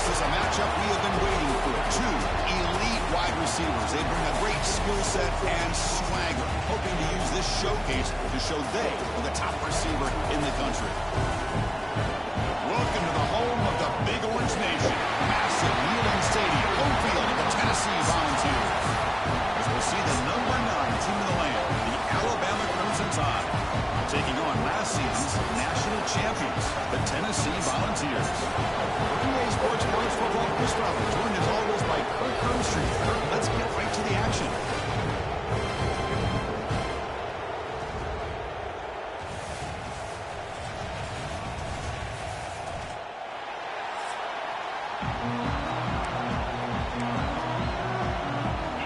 This is a matchup we have been waiting for. Two elite wide receivers. They bring a great skill set and swagger, hoping to use this showcase to show they are the top receiver in the country. Welcome to the home of the Big Orange Nation. Massive Neyland Stadium, home field of the Tennessee Volunteers. As we'll see the number 9 team in the land, the Alabama Crimson Tide, taking on last season's national champions, the Tennessee Volunteers. EA Sports College Football Christopher, joined as always by Kirk Hermstreet. Kirk, let's get right to the action.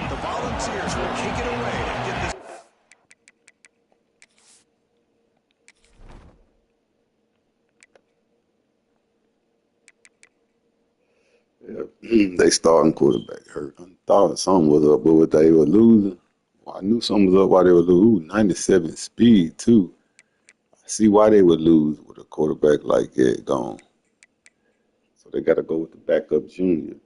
The Volunteers will kick it away to get this. They starting quarterback hurt. I thought something was up, but what they were losing. Well, I knew something was up while they were losing. 97 speed, too. I see why they would lose with a quarterback like that gone. So they got to go with the backup junior.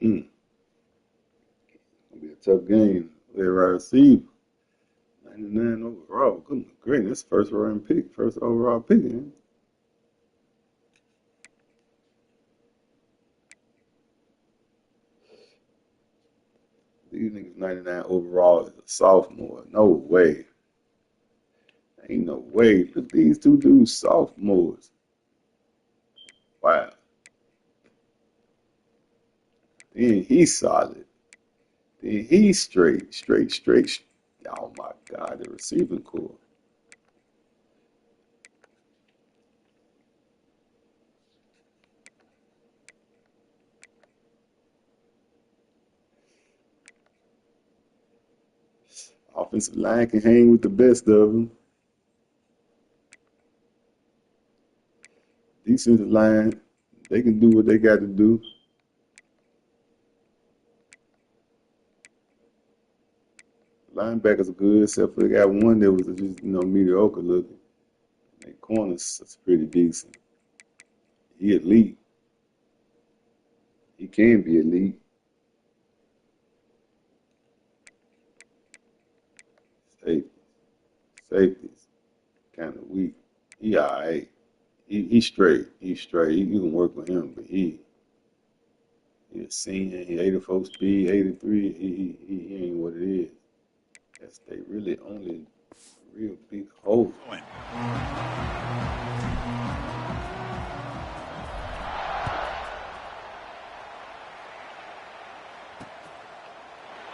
It'll be a tough game. They're right receiver. 99 overall. Goodness great. That's first round pick. First overall pick. Man. These niggas 99 overall is a sophomore. No way. Ain't no way. Look at these two dudes, sophomores. Wow. Then he's solid. Then he's straight. Oh my God, the receiving core. Offensive line can hang with the best of them. Defensive line, they can do what they got to do. Linebackers are good, except for they got one that was just, mediocre looking. Their corners is pretty decent. He elite. He can be elite. Safeties. Kind of weak. He all right. He's straight. He's straight. You can work with him, but he's a senior. He 84 speed, 83. He ain't what it is. That's they really only real big hole.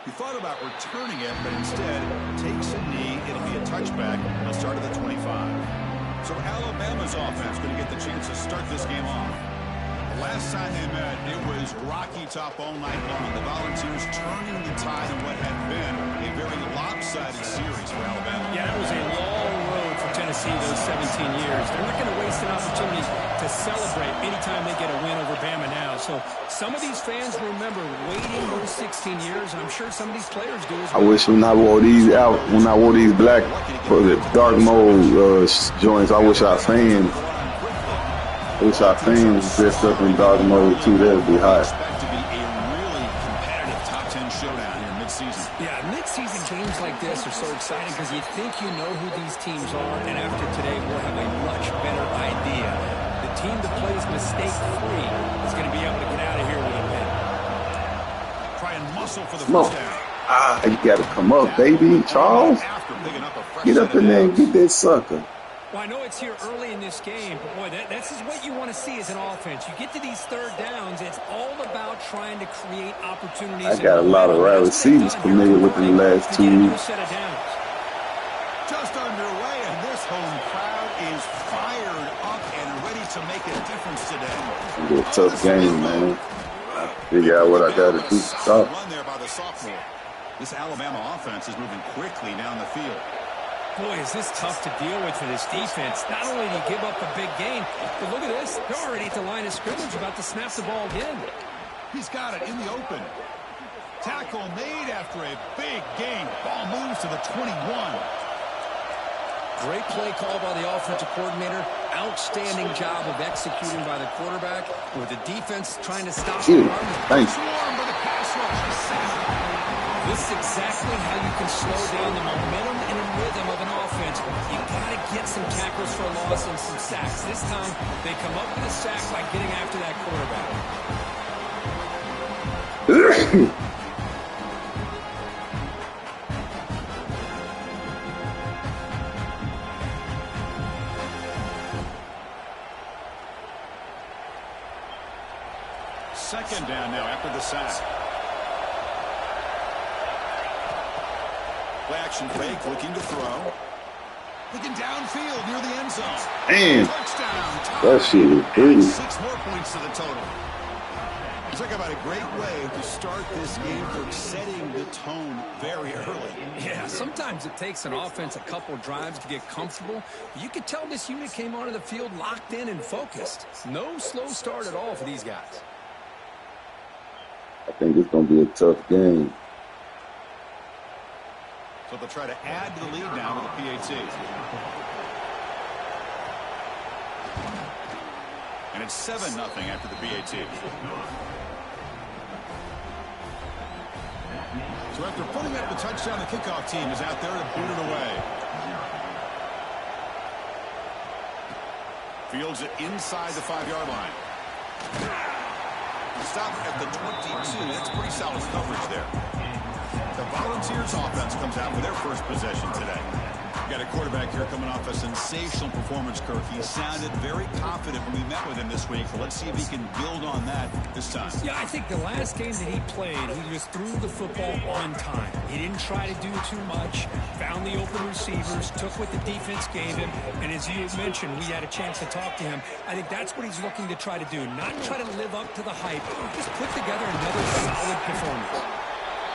He thought about returning it, but instead takes a knee. It'll be a touchback on the start of the 25. So Alabama's offense going to get the chance to start this game off. The last time they met, it was rocky top all night long. The Volunteers turning the tide in what had been a very lopsided series for Alabama. Yeah, it was a long road for Tennessee those 17 years. They're not going to waste an opportunity to celebrate anytime they get a win over Bama now. So some of these fans remember waiting those 16 years, and I'm sure some of these players do as well. I wish when I wore these black dark mode joints, I wish our fans dressed up in dark mode too. That'd be hot. Expect to be a really competitive top 10 showdown here mid-season. Yeah, mid-season games like this are so exciting because you think you know who these teams are, and after today, we'll have a much better idea. The team that plays mistake-free is going to be able to get out of here with a win. Try and muscle for the first down. You got to come up, baby. Charles, get up in there and get that sucker. Well, I know it's here early in this game, but boy, this is what you want to see as an offense. You get to these third downs, it's all about trying to create opportunities. I got a lot of wide receivers familiar with in the last 2 weeks. Just underway, and this home crowd is fired up and ready to make a difference today. It's a tough game, man. Figure out what I got to do to stop. Run there by the sophomore. This Alabama offense is moving quickly down the field. Boy, is this tough to deal with for this defense. Not only do you give up a big gain, but look at this. They're already at the line of scrimmage about to snap the ball again. He's got it in the open. Tackle made after a big gain. Ball moves to the 21. Great play call by the offensive coordinator. Outstanding job of executing by the quarterback with the defense trying to stop the run. Thanks. This is exactly how you can slow down the momentum and rhythm of an offense. You got to get some tackles for a loss and some sacks. This time, they come up with a sack by getting after that quarterback. Second down now after the sack. Play action fake, looking to throw. Looking downfield near the end zone. Man, Touchdown. that shit is pretty. 6 more points to the total. Talk about a great way to start this game for setting the tone very early. Yeah, sometimes it takes an offense a couple drives to get comfortable. You could tell this unit came onto the field locked in and focused. No slow start at all for these guys. I think it's going to be a tough game. So they'll try to add to the lead now with the PAT. And it's 7-0 after the PAT. So after putting up the touchdown, the kickoff team is out there to boot it away. Fields it inside the 5-yard line. Stop at the 22. That's pretty solid coverage there. The Volunteers offense comes out for their first possession today. Got a quarterback here coming off a sensational performance, Kirk. He sounded very confident when we met with him this week. Let's see if he can build on that this time. Yeah, I think the last game that he played, he just threw the football on time. He didn't try to do too much, found the open receivers, took what the defense gave him, and as you mentioned, we had a chance to talk to him. I think that's what he's looking to try to do, not try to live up to the hype, just put together another solid performance.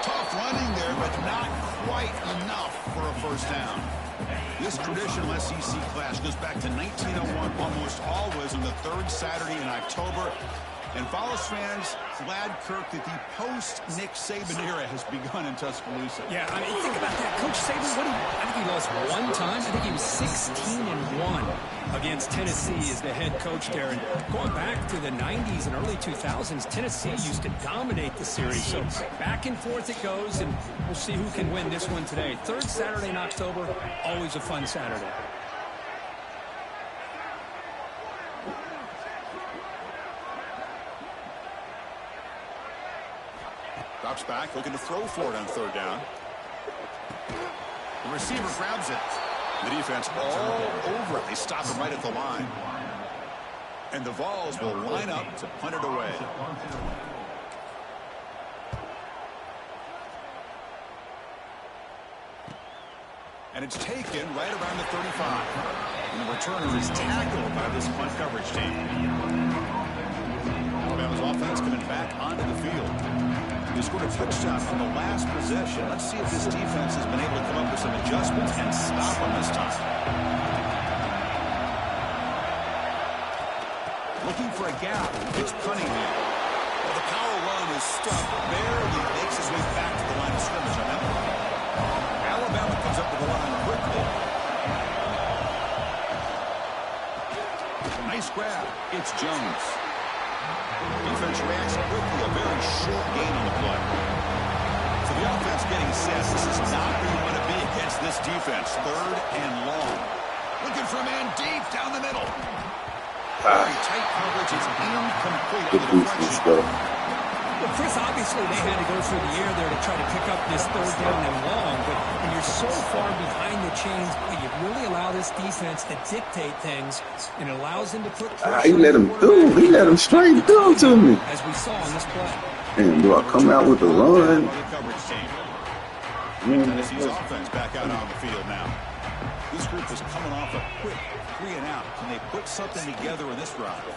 Tough running there, but not quite enough for a first down. This traditional SEC clash goes back to 1901, almost always on the 3rd Saturday in October. And Follows fans glad, Kirk, that the post-Nick Saban era has begun in Tuscaloosa. Yeah, I mean, think about that. Coach Saban, I think he lost one time. I think he was 16-1 against Tennessee as the head coach there. And going back to the 90s and early 2000s, Tennessee used to dominate the series. So back and forth it goes, and we'll see who can win this one today. 3rd Saturday in October, always a fun Saturday. Drops back, looking to throw for it on 3rd down. The receiver grabs it. The defense all over it. They stop him right at the line. And the Vols will line up to punt it away. And it's taken right around the 35. And the returner is tackled by this punt coverage team. Alabama's offense coming back onto the field. They scored a touchdown on the last possession. Let's see if this defense has been able to come up with some adjustments and stop them this time. Looking for a gap. It's Cunningham. Well, the power run is stuck. Barely makes his way back to the line of scrimmage on that one. Alabama comes up with the line quickly. Nice grab. It's Jones. Defense reacts quickly. A very short gain on the play. So the offense getting set. This is not where you want to be against this defense. 3rd and long. Looking for a man deep down the middle. Very tight coverage. It's incomplete on the deflection. Well, Chris, obviously they had to go through the air there to try to pick up this 3rd down and long, but when you're so far behind the chains, you really allow this defense to dictate things, and it allows them to put pressure. He let him through. He let him straight through to me. As we saw on this play. And do I come out with a run? Tennessee's offense back out on the field now. This group is coming off a quick 3-and-out. Can they put something together in this drive?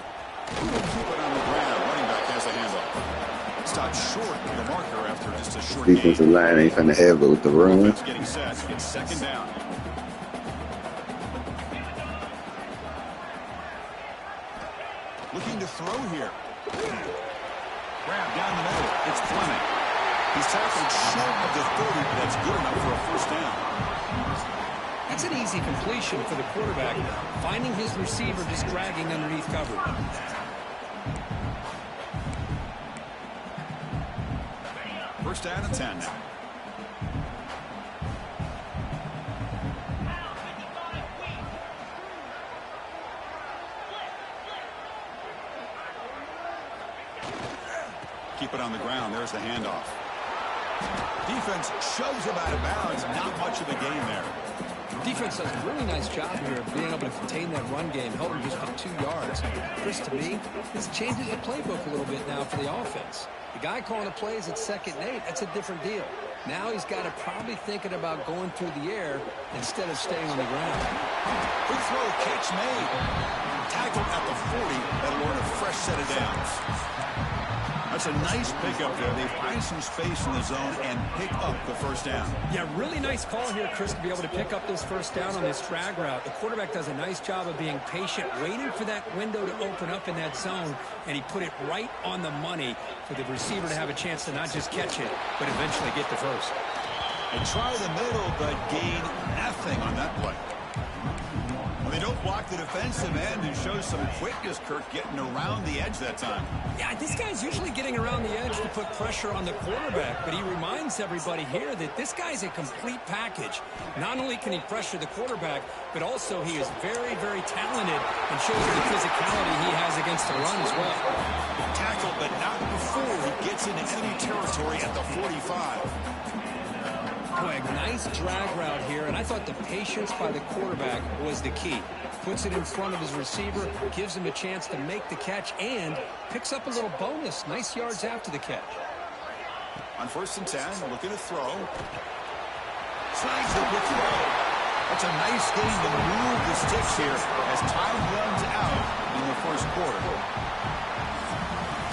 Keep it on the ground. Running back has a handoff. Stopped short of the marker after just a short Defensive gain. line ain't finna have it with the run. Offense getting set. It's second down. Looking to throw here. Grab down the middle. It's Fleming. He's tackled short of the 30, but that's good enough for a first down. That's an easy completion for the quarterback, finding his receiver just dragging underneath coverage. First down and 10 now. Keep it on the ground. There's the handoff. Defense shoves him out of bounds. Not much of a gain there. Defense does a really nice job here of being able to contain that run game, held him just for 2 yards. Chris, to me, this changes the playbook a little bit now for the offense. The guy calling the plays at 2nd and 8, that's a different deal. Now he's got to probably thinking about going through the air instead of staying on the ground. Quick throw, catch made. Tackled at the 40. That'll earn a fresh set of downs. That's a nice pickup there. They find some space in the zone and pick up the first down. Yeah, really nice call here, Chris, to be able to pick up this first down on this drag route. The quarterback does a nice job of being patient, waiting for that window to open up in that zone, and he put it right on the money for the receiver to have a chance to not just catch it, but eventually get the first. They try the middle, but gain nothing on that play. Well, they don't block the defensive end and show some quickness, Kirk, getting around the edge that time. Yeah, this guy's usually getting around the edge to put pressure on the quarterback, but he reminds everybody here that this guy's a complete package. Not only can he pressure the quarterback, but also he is very, very talented and shows you the physicality he has against the run as well. Tackled, but not before he gets into enemy territory at the 45. Boy, a nice drag route here, and I thought the patience by the quarterback was the key. Puts it in front of his receiver, gives him a chance to make the catch, and picks up a little bonus. Nice yards after the catch. On 1st and 10, looking to throw. Slides the quick throw. That's a nice game to move the sticks here as time runs out in the first quarter.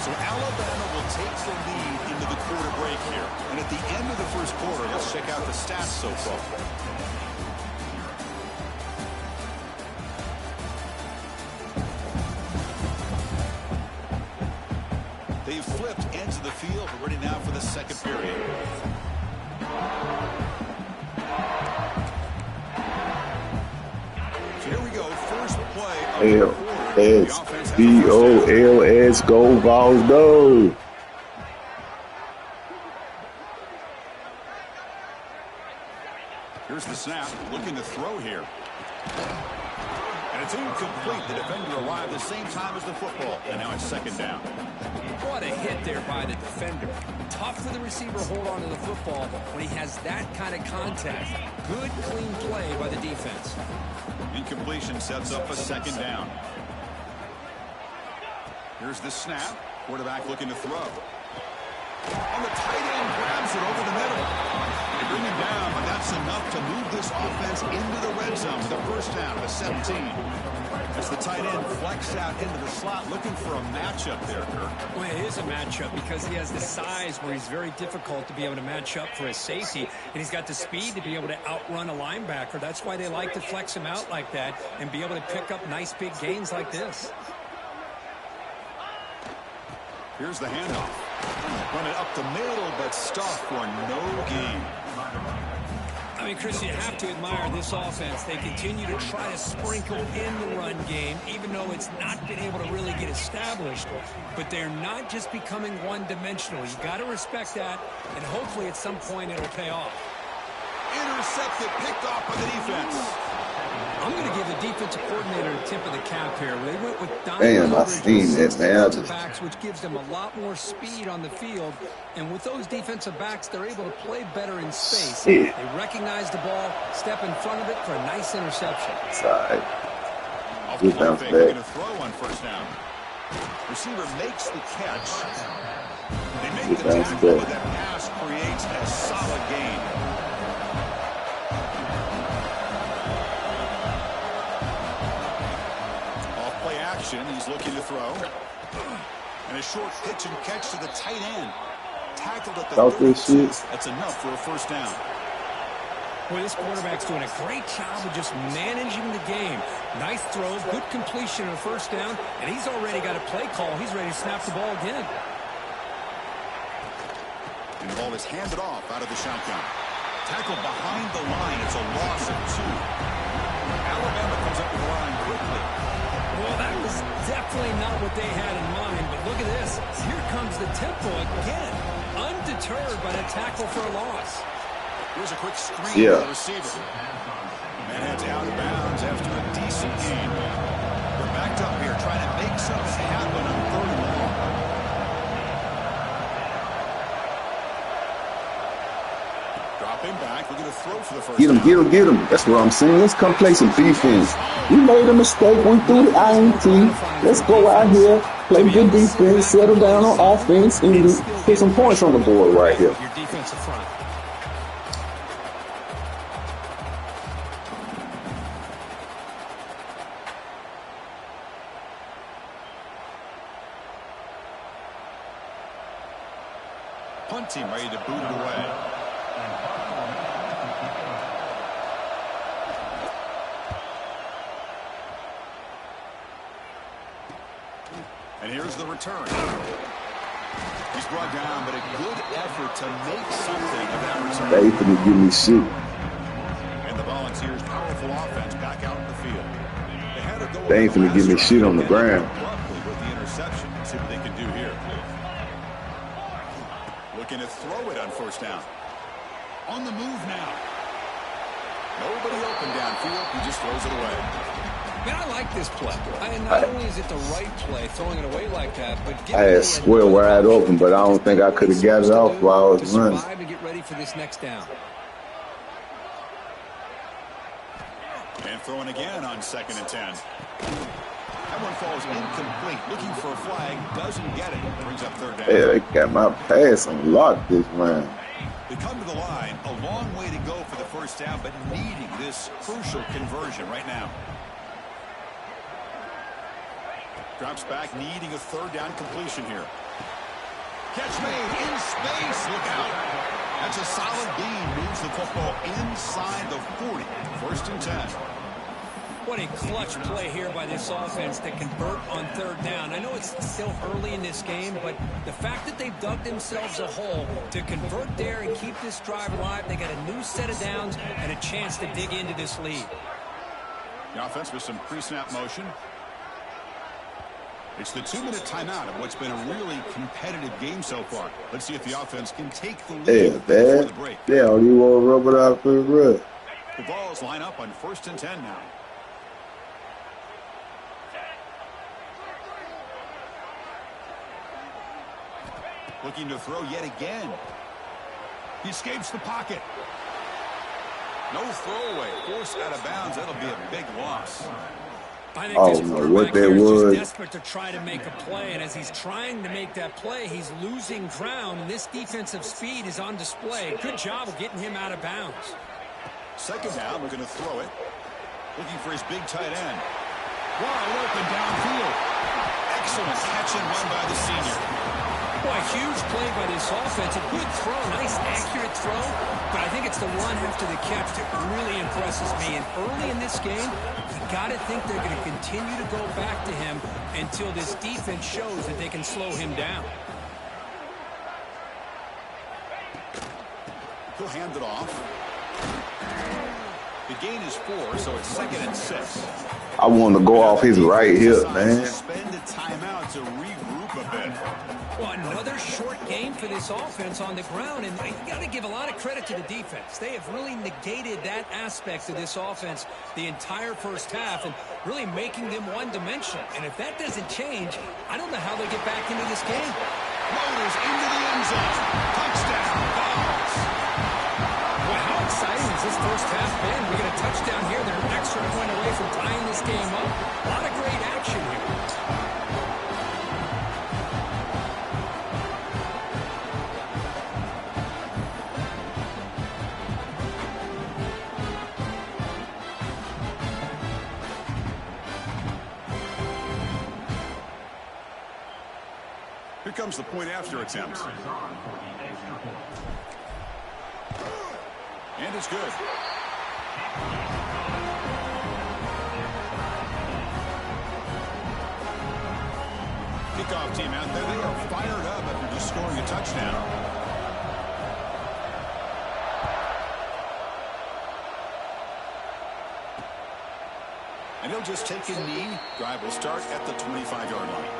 So Alabama will take the lead into the quarter break here. And at the end of the first quarter, let's check out the stats so far. They've flipped ends of the field. We're ready now for the second period. So here we go. First play of the quarter. LSBOLS, go Vols, go! Here's the snap, looking to throw here. And it's incomplete. The defender arrived the same time as the football, and now it's 2nd down. What a hit there by the defender. Tough for the receiver to hold on to the football when he has that kind of contact. Good, clean play by the defense. Incompletion sets up a 2nd down. Here's the snap. Quarterback looking to throw. And the tight end grabs it over the middle. They bring him down, but that's enough to move this offense into the red zone for the first down of the 17. As the tight end flex out into the slot, looking for a matchup there, Kirk. Well, it is a matchup because he has the size where he's very difficult to be able to match up for a safety, and he's got the speed to be able to outrun a linebacker. That's why they like to flex him out like that and be able to pick up nice big gains like this. Here's the handoff. Run it up the middle, but stuffed for no gain. I mean, Chris, you have to admire this offense. They continue to try to sprinkle in the run game, even though it's not been able to really get established. But they're not just becoming one-dimensional. You got to respect that, and hopefully at some point it'll pay off. Intercepted, picked off by the defense. I'm going to give the defensive coordinator a tip of the cap here. They went with Damn, I seen that, man. backs, which gives them a lot more speed on the field. And with those defensive backs, they're able to play better in space. Shit. They recognize the ball, step in front of it for a nice interception. Side. Off Good the bounce fake, back. looking to throw on first down. Receiver makes the catch. They make Good the bounce tackle, back. but that pass creates a solid gain. Off play action, he's looking to throw. And a short pitch and catch to the tight end. Tackled at the About this 32. shit. That's enough for a first down. Boy, this quarterback's doing a great job of just managing the game. Nice throw, good completion on first down, and he's already got a play call. He's ready to snap the ball again. And the ball is handed off out of the shotgun. Tackled behind the line. It's a loss of 2. Alabama comes up with the line quickly. Well, that was definitely not what they had in mind, but look at this. Here comes the tempo again. Undeterred by the tackle for a loss. Here's a quick screen to the receiver. Man heads out of bounds after a decent gain. They're backed up here trying to make something happen on 3rd and long. Dropping back, we're going to throw for the first down. Get him. That's what I'm saying. Let's come play some defense. We made a mistake. We threw the INT. Let's go out here, play good defense, settle down on offense, and put some points on the board right here. Your defensive front. Punt team ready to boot it away. And here's the return. He's brought down, but a good effort to make something of that return. They finna give me shit. And the Volunteers' powerful offense back out in the field. They had to go They ain't finna give me shit on the ground. abruptly with the interception. Let's see what they can do here. Looking to throw it on first down. On the move now. Nobody open downfield. He just throws it away. Man, I like this play. Not only is it the right play, throwing it away like that, but I had square wide open, but I don't think I could have got it off while I was running. To get ready for this next down. And throwing again on 2nd and 10. That one falls incomplete. Looking for a flag. Doesn't get it. Brings up 3rd down. Yeah, they got my pass unlocked this round. They come to the line. A long way to go for the first down, but needing this crucial conversion right now. Drops back, needing a 3rd down completion here. Catch made in space. Look out. That's a solid beam. Moves the football inside the 40. 1st and 10. What a clutch play here by this offense to convert on 3rd down. I know it's still early in this game, but the fact that they've dug themselves a hole to convert there and keep this drive alive, they got a new set of downs and a chance to dig into this lead. The offense with some pre-snap motion. It's the 2-minute timeout of what's been a really competitive game so far. Let's see if the offense can take the lead before the break. Yeah, all you want to rub it out for the run. The balls line up on 1st and 10 now. Looking to throw yet again. He escapes the pocket. No throwaway. Forced out of bounds. That'll be a big loss. I think this what that quarterback here is was. just desperate to try to make a play, and as he's trying to make that play, he's losing ground, and this defensive speed is on display. Good job of getting him out of bounds. 2nd down, we're going to throw it. Looking for his big tight end. Wide open downfield. Excellent catch and run by the senior. Boy, huge play by this offense. A good throw, nice accurate throw, but I think it's the run after the catch that really impresses me. And early in this game, you got to think they're going to continue to go back to him until this defense shows that they can slow him down. He'll hand it off. The gain is 4, so it's 2nd and 6. I want to go off his right hip, man. Spend a timeout to regroup a bit. Well, another short game for this offense on the ground, and you got to give a lot of credit to the defense. They have really negated that aspect of this offense the entire first half and really making them one-dimensional. And if that doesn't change, I don't know how they get back into this game. Motors into the end zone. Touchdown, Vols. Well, how exciting has this first half been? We get a touchdown here. They're an extra point away from tying this game up. A lot of great action here. comes the point after attempt. And it's good. Kickoff team out there. They are fired up after just scoring a touchdown. And he'll just take a knee. Drive will start at the 25-yard line.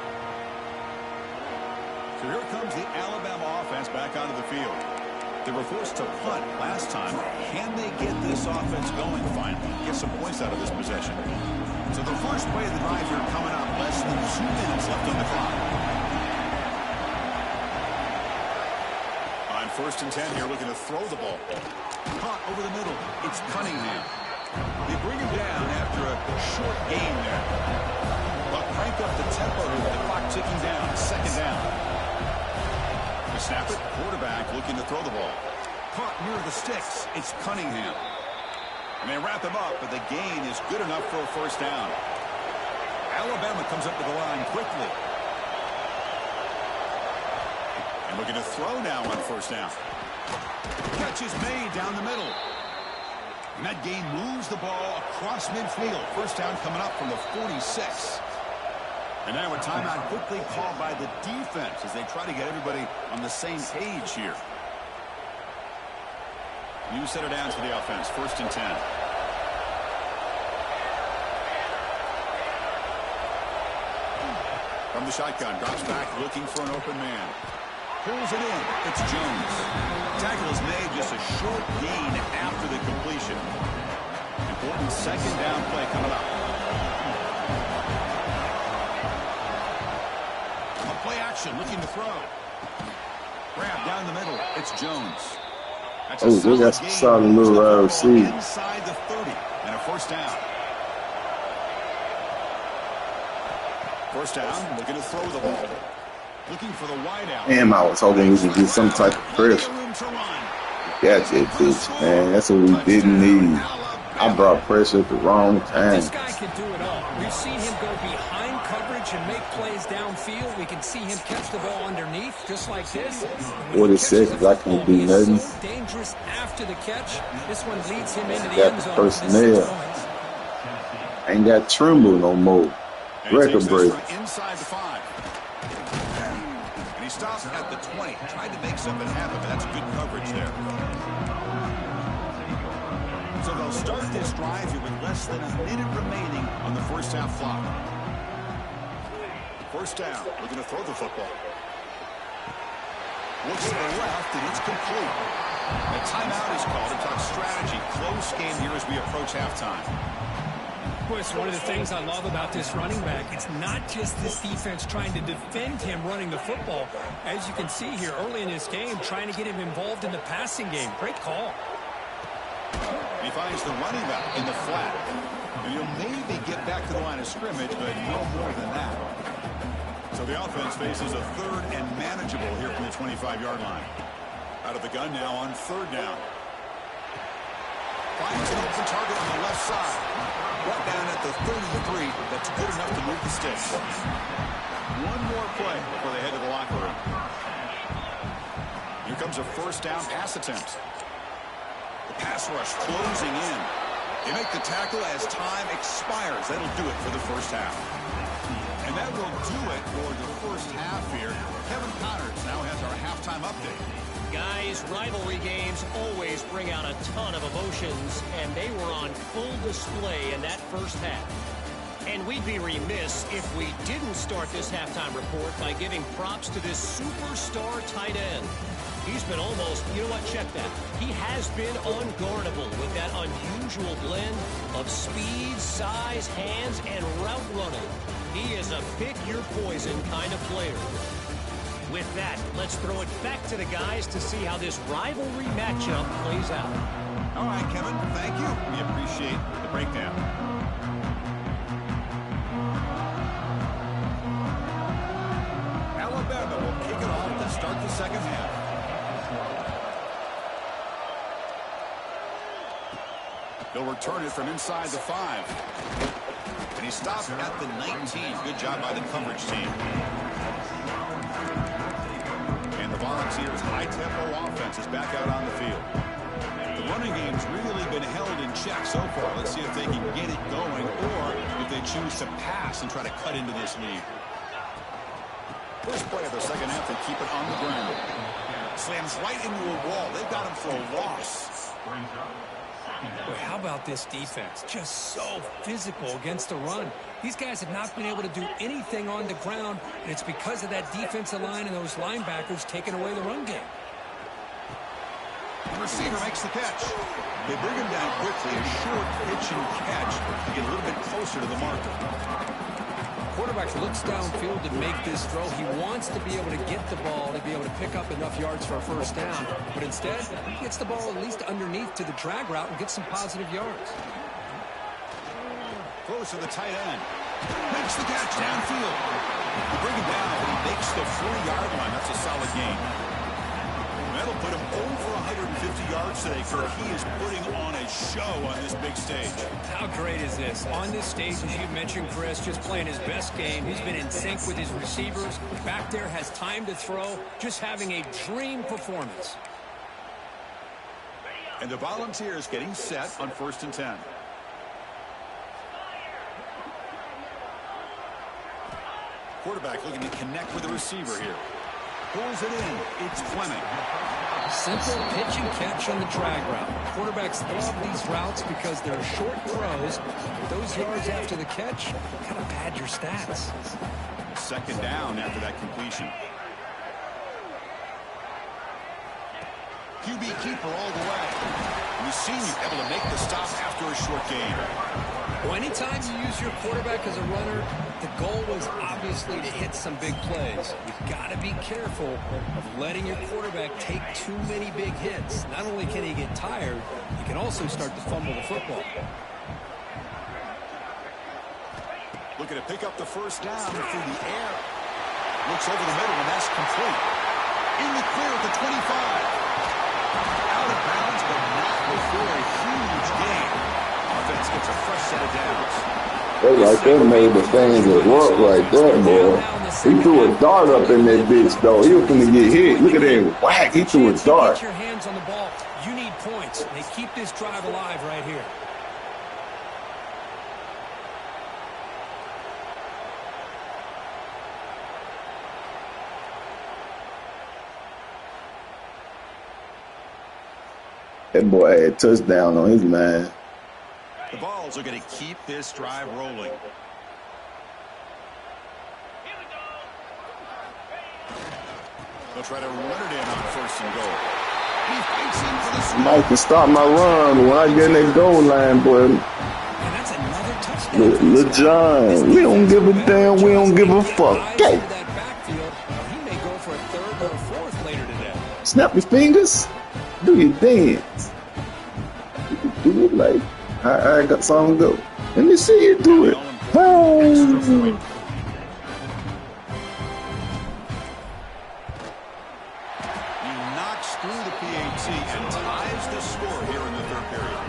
So here comes the Alabama offense back onto the field. They were forced to punt last time. Can they get this offense going finally? Get some points out of this possession. So the first play of the drive here coming up. Less than 2 minutes left on the clock. On 1st and 10 here, looking to throw the ball. Caught over the middle. It's Cunningham. They bring him down after a short gain there. But crank up the tempo with the clock ticking down. 2nd down. They snap it. Quarterback looking to throw the ball. Caught near the sticks. It's Cunningham. And they wrap him up, but the gain is good enough for a 1st down. Alabama comes up to the line quickly. And looking to throw now on 1st down. Catch is made down the middle. And that gain moves the ball across midfield. 1st down coming up from the 46. And now a timeout quickly called by the defense as they try to get everybody on the same page here. New set of downs for the offense. 1st and 10. From the shotgun, drops back looking for an open man. Pulls it in. It's Jones. Tackle is made, just a short gain after the completion. Important 2nd down play coming up. A play action, looking to throw. Grab down the middle. It's Jones. That's a that's a solid little receive. Inside the 30 and a 1st down. 1st down, looking to throw the ball. Looking for the wide out. Damn, I was hoping we could get some type of pressure. That's it, bitch, man. That's what we didn't need. I brought pressure at the wrong time. This guy can do it all. We've seen him go behind coverage and make plays downfield. We can see him catch the ball underneath, just like this. 40 seconds, I can't do nothing. So dangerous after the catch. This one leads him into the Got end the zone. personnel. Ain't got Trimble no more. Record break. Inside the 5. And he stops at the 20. Tried to make something happen, but that's good coverage there. So they'll start this drive here with less than a minute remaining on the 1st half clock. 1st down. Looking to throw the football. Looks to the left, and it's complete. A timeout is called to talk strategy. Close game here as we approach halftime. Boy, it's one of the things I love about this running back. It's not just this defense trying to defend him running the football. As you can see here early in this game, trying to get him involved in the passing game. Great call. He finds the running back in the flat. And he'll maybe get back to the line of scrimmage, but no more than that. So the offense faces a 3rd and manageable here from the 25-yard line. Out of the gun now on 3rd down. Finds an open target on the left side. Brought down at the 33. That's good enough to move the sticks. One more play before they head to the locker room. Here comes a 1st down pass attempt. The pass rush closing in. They make the tackle as time expires. That'll do it for the 1st half. And that will do it for the 1st half here. Kevin Connors now has our halftime update. Guys, rivalry games always bring out a ton of emotions, and they were on full display in that 1st half. And we'd be remiss if we didn't start this halftime report by giving props to this superstar tight end. He's been almost, you know what, check that. He has been unguardable with that unusual blend of speed, size, hands, and route running. He is a pick-your-poison kind of player. With that, let's throw it back to the guys to see how this rivalry matchup plays out. All right, Kevin, thank you. We appreciate the breakdown. Alabama will kick it off to start the 2nd half. They'll return it from inside the 5. And he stopped at the 19. Good job by the coverage team. Tennessee's high-tempo offense is back out on the field. The running game's really been held in check so far. Let's see if they can get it going or if they choose to pass and try to cut into this lead. First play of the second half, they keep it on the ground. Slams right into a wall. They've got him for a loss. Boy, how about this defense? Just so physical against the run. These guys have not been able to do anything on the ground, and it's because of that defensive line and those linebackers taking away the run game. The receiver makes the catch. They bring him down quickly. A short pitch and catch to get a little bit closer to the marker. Quarterback looks downfield to make this throw. He wants to be able to get the ball to be able to pick up enough yards for a first down. But instead, he gets the ball at least underneath to the drag route and gets some positive yards. Close to the tight end. Makes the catch downfield. They bring him down, but he makes the 40-yard line. That's a solid gain. That'll put him over 150 yards today, Kirk. He is putting on a show on this big stage. How great is this? On this stage, as you mentioned, Chris, just playing his best game. He's been in sync with his receivers. Back there, has time to throw. Just having a dream performance. And the Volunteers getting set on 1st and 10. Quarterback looking to connect with the receiver here. Pulls it in. It's Fleming. Simple pitch and catch on the drag route. Quarterbacks love these routes because they're short throws. Those yards after the catch kind of pad your stats. Second down after that completion. QB keeper all the way. We've seen you able to make the stop after a short gain. Well, anytime you use your quarterback as a runner, the goal was obviously to hit some big plays. You've got to be careful of letting your quarterback take too many big hits. Not only can he get tired, he can also start to fumble the football. Looking to pick up the first down through the air. Looks over the middle, and that's complete. In the clear at the 25. Out of bounds, but not before a huge gain. Offense gets a fresh set of downs. They like that made the fans at work like that, boy. He threw a dart up in that bitch, though. He was going to get hit. Look at that whack. He threw a dart. Get your hands on the ball. You need points. They keep this drive alive right here. That boy had a touchdown on his line. The Vols are going to keep this drive rolling. They'll try to run it in on 1st and goal. He fights in for the score. Mike can stop my run, but when I get in that goal line, boy. And that's another touchdown. Lil John, we don't give a damn. We don't give a fuck. Okay. He may go for a 3rd or a 4th later today. Snap your fingers. Do your dance. You can do it like I got something to go. Let me see you do it. Oh. Through the PAT and ties the score here in the 3rd period.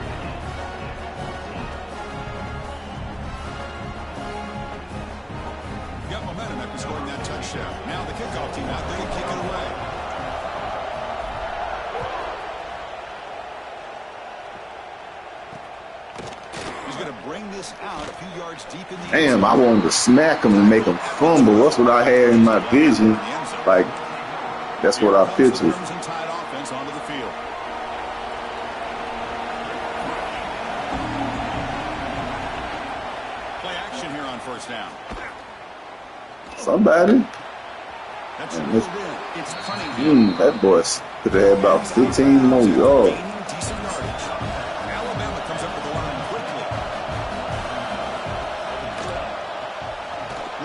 Got momentum after scoring that touchdown. Now the kickoff team out there to kick it away. He's going to bring this out a few yards deep in the Damn, I wanted to smack him and make him fumble. That's what I had in my vision. Like, that's what I pictured. Onto the field. Play action here on 1st down. Somebody. That's it's Cunningham. That boy could have had about 15 more yards. Decent yardage. Alabama comes up with the line quickly.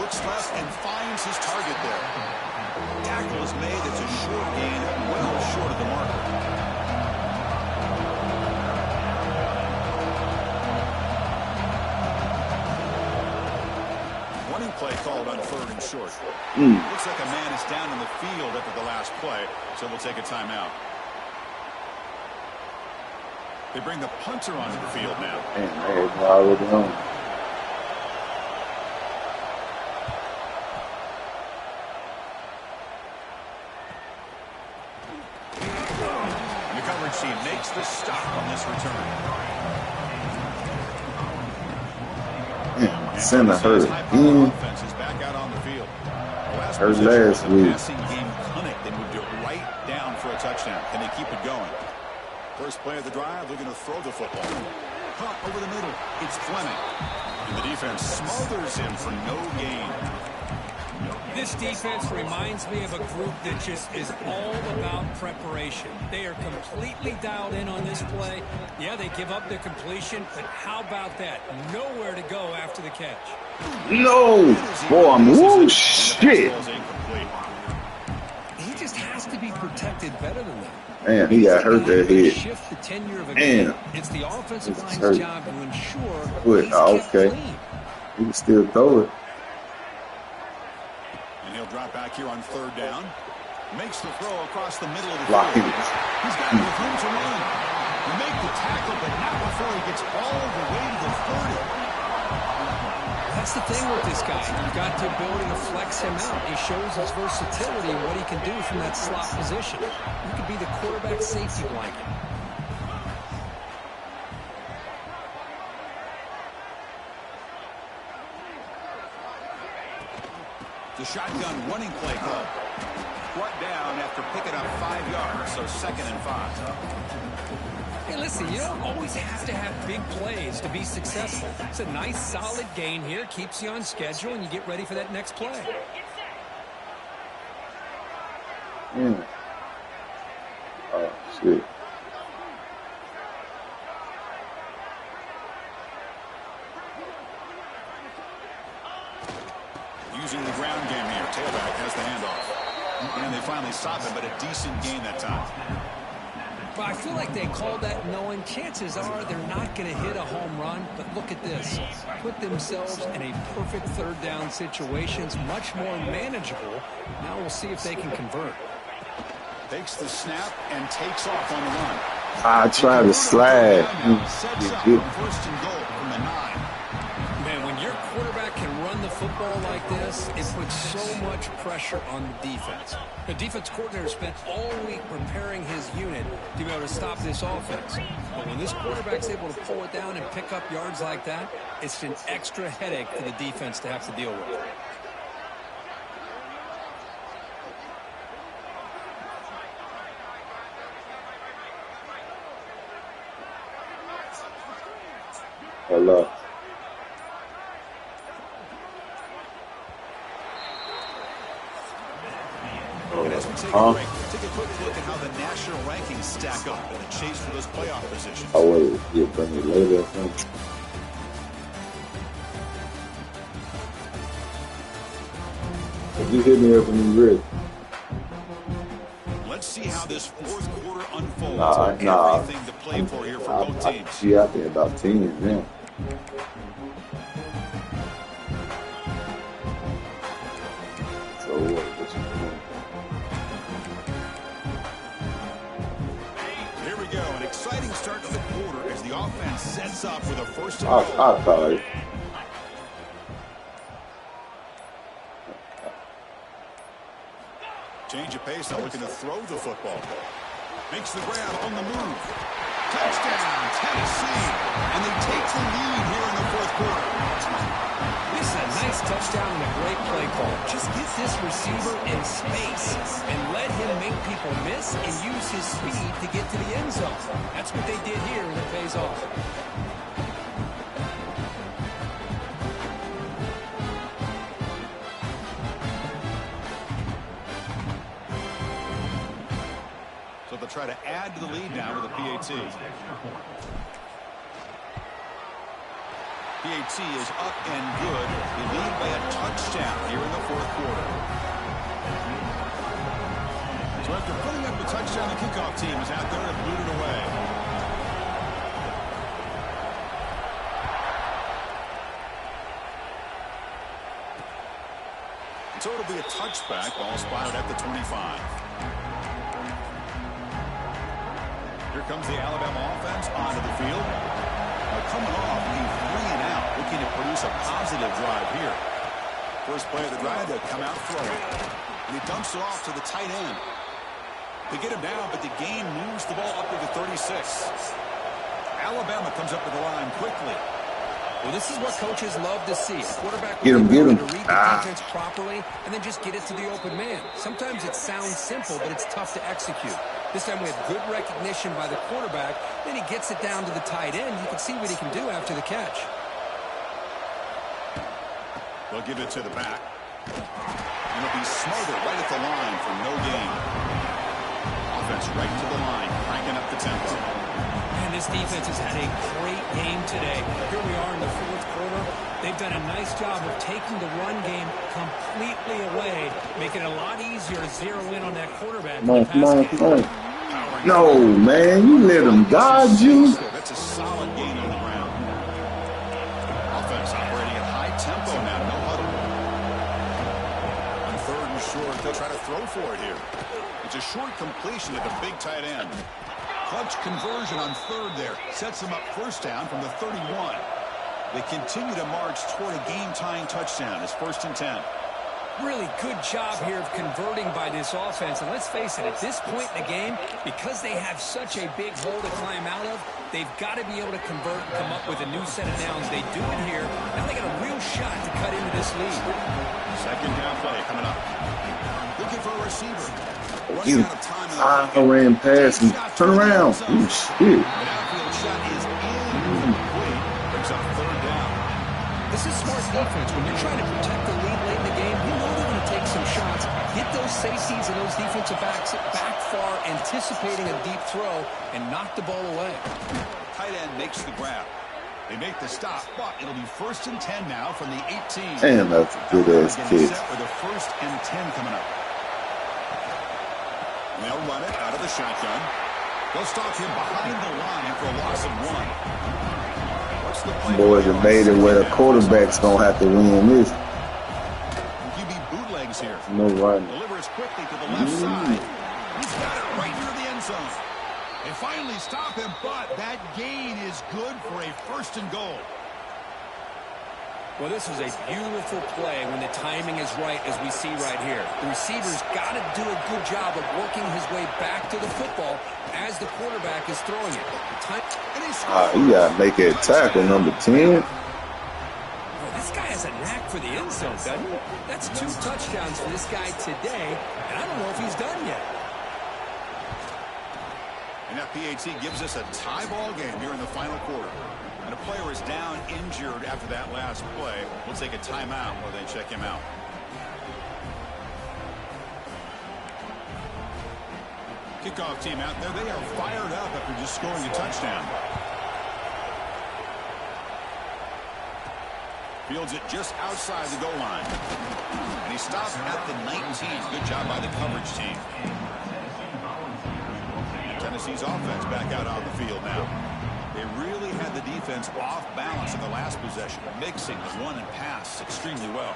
Looks left and finds his target there. Tackle is made. It's a short gain, well short of the marker. Running play called on 3rd and short. Looks like a man is down in the field after the last play, so we'll take a timeout. They bring the punter onto the field now. Man, already on. coverage team makes the stop on this return. Man, center hurt again. Offense is back out on the field. Hurt last week. Passing game clinic. They moved it right down for a touchdown. Can they keep it going? First play of the drive, they're going to throw the football. Caught over the middle. It's Fleming. And the defense smothers him for no gain. This defense reminds me of a group that just is all about preparation. They are completely dialed in on this play. Yeah, they give up the completion, but how about that? Nowhere to go after the catch. No! Boy, woo, shit! He just has to be protected better than that. Man, he got hurt that head. Shift the tenure of a Man. game. It's the offensive line's hurt. job to ensure Good. he's Oh, kept okay. clean. He can still throw it. And he'll drop back here on third down. Makes the throw across the middle of the Blocking field. it. He's got enough room to run. He make the tackle, but not before he gets all the way to the 30. That's the thing with this guy. You've got the ability to flex him out. He shows his versatility and what he can do from that slot position. He could be the quarterback safety blanket. The shotgun running play call. Brought down after picking up 5 yards, so 2nd and 5. Hey, listen, you don't always have to have big plays to be successful. It's a nice, solid gain here. Keeps you on schedule, and you get ready for that next play. Mm. Oh, shit. Using the ground game here. Tailback has the handoff. And they finally stop it, but a decent gain that time. But I feel like they called that knowing chances are they're not going to hit a home run. But look at this. Put themselves in a perfect third down situation. It's much more manageable. Now we'll see if they can convert. Takes the snap and takes off on the run. I tried to slide. Sets up Good. first and goal from the 9. Man, when your quarterback can run the football like this, it puts so much pressure on the defense. The defense coordinator spent all week preparing his unit to be able to stop this offense. But when this quarterback's able to pull it down and pick up yards like that, it's an extra headache for the defense to have to deal with. Hello. And as we take a break, take a quick look at how the national rankings stack up in the chase for those playoff positions. Oh, wait. You bring it later or something? If you hit me up when you're ready. Let's see how this fourth quarter unfolds. Nah. Everything to play for here for both teams. Yeah, I think about 10 now. So what you doing? Here we go. An exciting start to the quarter as the offense sets up with a first and I'll goal. call it. Change of pace, now looking to throw the football. Makes the grab on the move. Touchdown, Tennessee. And they take the lead here in the fourth quarter. This is a nice touchdown and a great play call. Just get this receiver in space and let him make people miss and use his speed to get to the end zone. That's what they did here, and it pays off. So they'll try to add to the lead now with a PAT. PAT is up and good. They lead by a touchdown here in the fourth quarter. So after putting up a touchdown, the kickoff team is out there and booted away. So it'll be a touchback, ball spotted at the 25. Here comes the Alabama offense onto the field. Now coming off a 3-and-out, looking to produce a positive drive here. First play of the drive, they'll come out throwing. And he dumps it off to the tight end. They get him down, but the gain moves the ball up to the 36. Alabama comes up to the line quickly. Well, this is what coaches love to see. A quarterback Get him, will get him. to read the defense properly and then just get it to the open man. Sometimes it sounds simple, but it's tough to execute. This time we have good recognition by the quarterback. Then he gets it down to the tight end. You can see what he can do after the catch. They'll give it to the back. And it'll be smothered right at the line for no gain. Offense right to the line, cranking up the tempo. And this defense has had a great game today. Here we are in the fourth quarter. They've done a nice job of taking the run game completely away, making it a lot easier to zero in on that quarterback. Come on. No, man, you let him dodge you. That's a solid gain on the ground. Offense operating at high tempo now, no huddle. On third and short, they'll try to throw for it here. It's a short completion to the big tight end. Clutch conversion on third there. Sets them up first down from the 31. They continue to march toward a game-tying touchdown. It's 1st and 10. Really good job here of converting by this offense. And let's face it, at this point in the game, because they have such a big hole to climb out of, they've got to be able to convert and come up with a new set of downs. They do it here. Now they got a real shot to cut into this lead. Second down play coming up. Looking for a receiver. You ran past him. Turn around. You shit. An outfield shot is incomplete. Brings up third down. This is smart defense. When you're trying to protect the lead late in the game, you know they're going to take some shots, hit those safeties and those defensive backs back far, anticipating a deep throw, and knock the ball away. Tight end makes the grab. They make the stop, but it'll be 1st and 10 now from the 18. Damn, that's a good-ass kick. Set with a 1st and 10 coming up. And they'll run it out of the shotgun. They'll stop him behind the line for a loss of 1. What's the play? Boys have made it where the quarterback's gonna have to win this. QB bootlegs here. No right. Delivers quickly to the left side. He's got it right near the end zone. They finally stop him, but that gain is good for a 1st and goal. Well, this is a beautiful play when the timing is right, as we see right here. The receiver's got to do a good job of working his way back to the football as the quarterback is throwing it. You got to make that tackle, number 10. Well, this guy has a knack for the end zone, doesn't he? That's 2 touchdowns for this guy today, and I don't know if he's done yet. And that PAT gives us a tie ball game here in the final quarter. And a player is down injured after that last play. We'll take a timeout while they check him out. Kickoff team out there. They are fired up after just scoring a touchdown. Fields it just outside the goal line. And he stops at the 19. Good job by the coverage team. Tennessee's offense back out on the field now. They really had the defense off balance in the last possession, mixing the run and pass extremely well.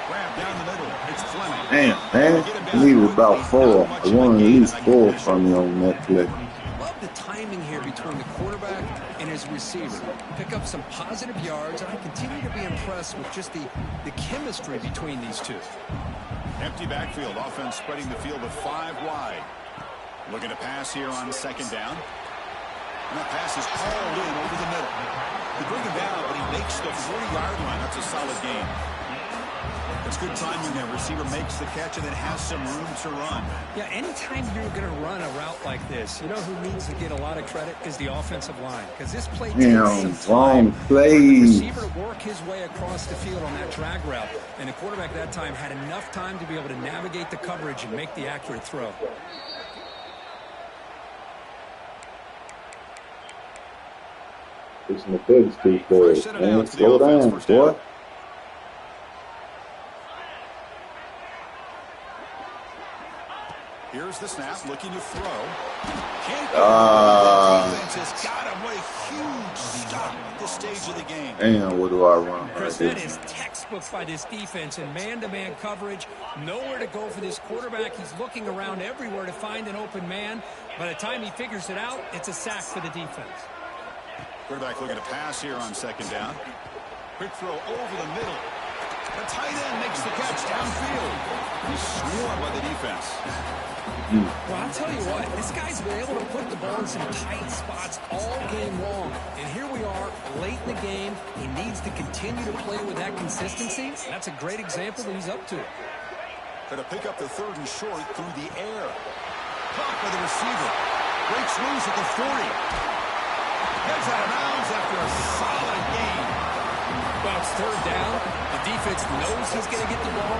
Grab down the middle. It's Fleming. Damn, man. You needed about 4. I wanted at least 4 from you on that play. Love the timing here between the quarterback and his receiver. Pick up some positive yards, and I continue to be impressed with just the chemistry between these two. Empty backfield. Offense spreading the field with 5 wide. Looking to pass here on 2nd down. And that pass is hauled in over the middle. They bring him down, but he makes the 40-yard line. That's a solid gain. It's good timing there. Receiver makes the catch and then has some room to run. Yeah, anytime you're going to run a route like this, you know who needs to get a lot of credit is the offensive line. Because this play takes some time for the receiver to work his way across the field on that drag route. And the quarterback that time had enough time to be able to navigate the coverage and make the accurate throw. It's in the big speed for it, man. Slow down, boy. Here's the snap, looking to throw. Defense has got him. What a huge stop at this stage of the game. Damn, what do I run? Chris, that is textbook by this defense in man-to-man coverage. Nowhere to go for this quarterback. He's looking around everywhere to find an open man. By the time he figures it out, it's a sack for the defense. Quarterback looking to pass here on 2nd down. Quick throw over the middle. The tight end makes the catch downfield. He's swarmed by the defense. Well, I'll tell you what, this guy's been able to put the ball in some tight spots all game long. And here we are, late in the game. He needs to continue to play with that consistency. That's a great example that he's up to. Going to pick up the 3rd and short through the air. Caught by the receiver. Breaks loose at the 40. Heads out of bounds after a solid gain. Well, it's 3rd down. The defense knows he's going to get the ball.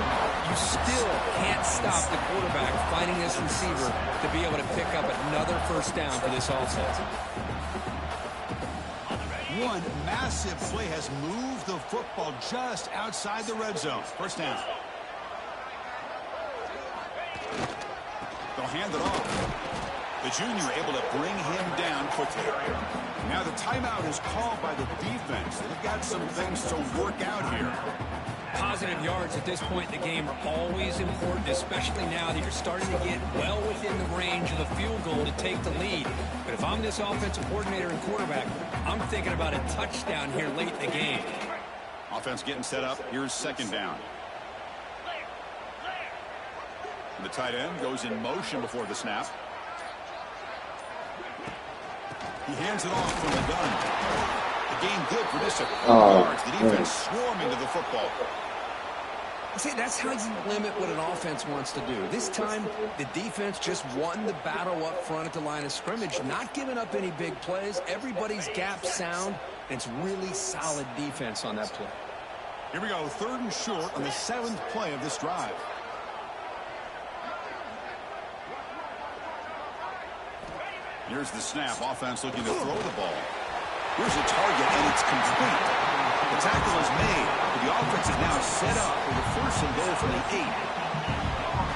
You still can't stop the quarterback finding this receiver to be able to pick up another 1st down for this offense. One massive play has moved the football just outside the red zone. 1st down. They'll hand it off. The junior able to bring him down quickly. Now the timeout is called by the defense. They've got some things to work out here. Positive yards at this point in the game are always important, especially now that you're starting to get well within the range of the field goal to take the lead. But if I'm this offensive coordinator and quarterback, I'm thinking about a touchdown here late in the game. Offense getting set up. Here's 2nd down. The tight end goes in motion before the snap. He hands it off from the gun. The gain good for this yards. The defense swarming to the football. See, that's how you limit what an offense wants to do. This time, the defense just won the battle up front at the line of scrimmage, not giving up any big plays. Everybody's gap sound, and it's really solid defense on that play. Here we go, 3rd and short on the 7th play of this drive. Here's the snap. Offense looking to throw the ball. Here's a target, and it's complete. The tackle is made, but the offense is now set up for the 1st and goal from the 8.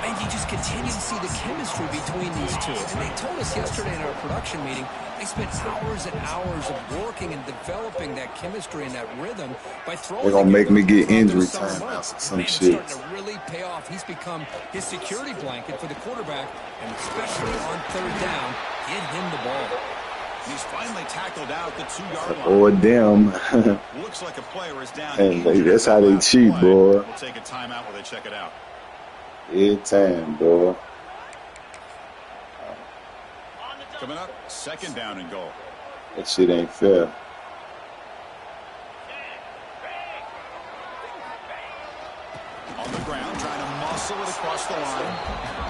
And you just continue to see the chemistry between these two. And they told us yesterday in our production meeting, they spent hours and hours of working and developing that chemistry and that rhythm by throwing. They're going to make me get injury time out of some shit. Starting to really pay off. He's become his security blanket for the quarterback, and especially on 3rd down, get him the ball. He's finally tackled out the 2-yard line. Or them. Looks like a player is down. And that's how they cheat, boy. We'll take a timeout while they check it out. Every time, boy. Coming up, 2nd down and goal. That shit ain't fair. On the ground, trying to muscle it across the line.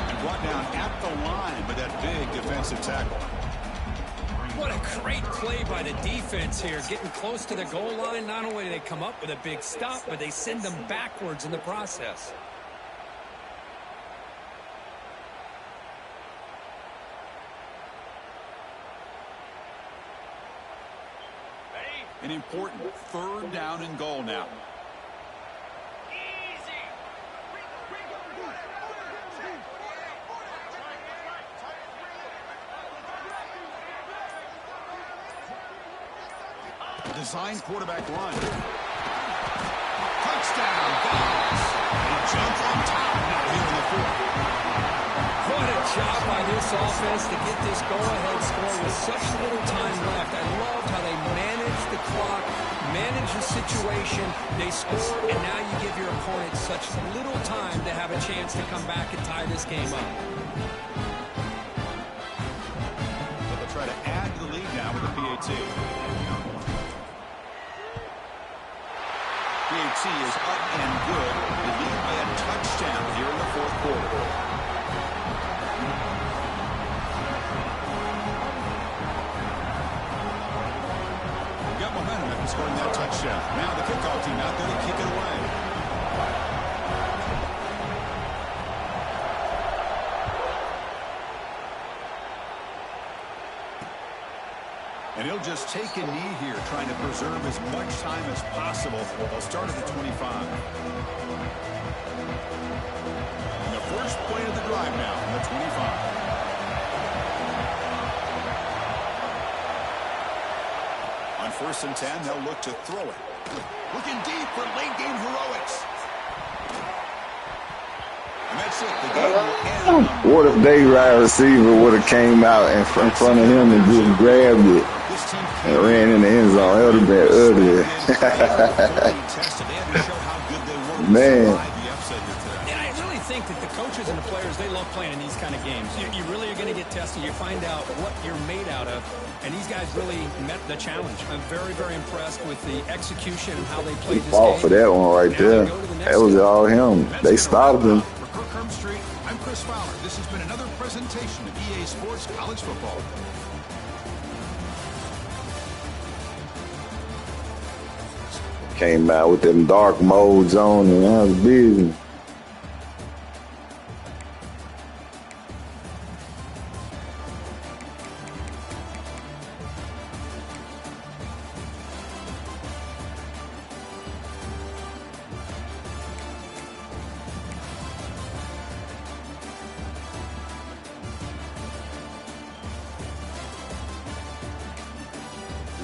And brought down at the line with that big defensive tackle. What a great play by the defense here. Getting close to the goal line, not only do they come up with a big stop, but they send them backwards in the process. An important 3rd down and goal now. Design quarterback run. Touchdown, Balls. He jumped on top now here in the 4th. What a job by this offense to get this go-ahead score with such little time left. I loved how they managed the clock, managed the situation. They scored, and now you give your opponent such little time to have a chance to come back and tie this game up. But they'll try to add to the lead now with the PAT. PAT is up and good. They lead by a touchdown here in the 4th quarter. Got momentum after scoring that touchdown. Now the kickoff team out there to kick it away. And he'll just take a knee here, trying to preserve as much time as possible. They'll start at the 25. And the first play of the drive now from the 25. On 1st and 10, they'll look to throw it. Looking deep for late-game heroics. And that's it. The game will end. What if they wide receiver would have came out in front of him and just grabbed it and ran in the end zone? That would have been ugly. Man. And I really think that the coaches and the players, they love playing in these kind of games. You really are going to get tested. You find out what you're made out of. And these guys really met the challenge. I'm very, very impressed with the execution and how they played this Fought game. for that one right there. That was all him. They stopped him. For Kirk Hermstreet, I'm Chris Fowler. This has been another presentation of EA Sports College Football. Came out with them dark modes on and I was busy.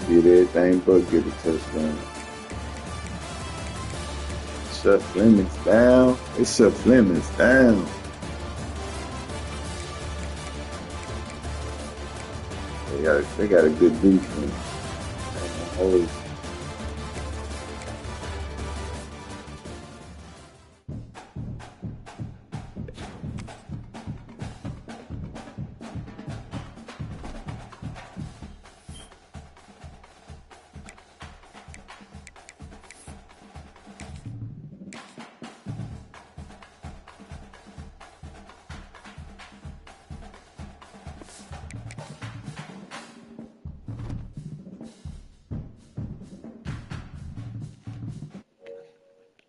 Get everything but get a touchdown. Shut Flemings down. They shut Flemings down. They got a good defense.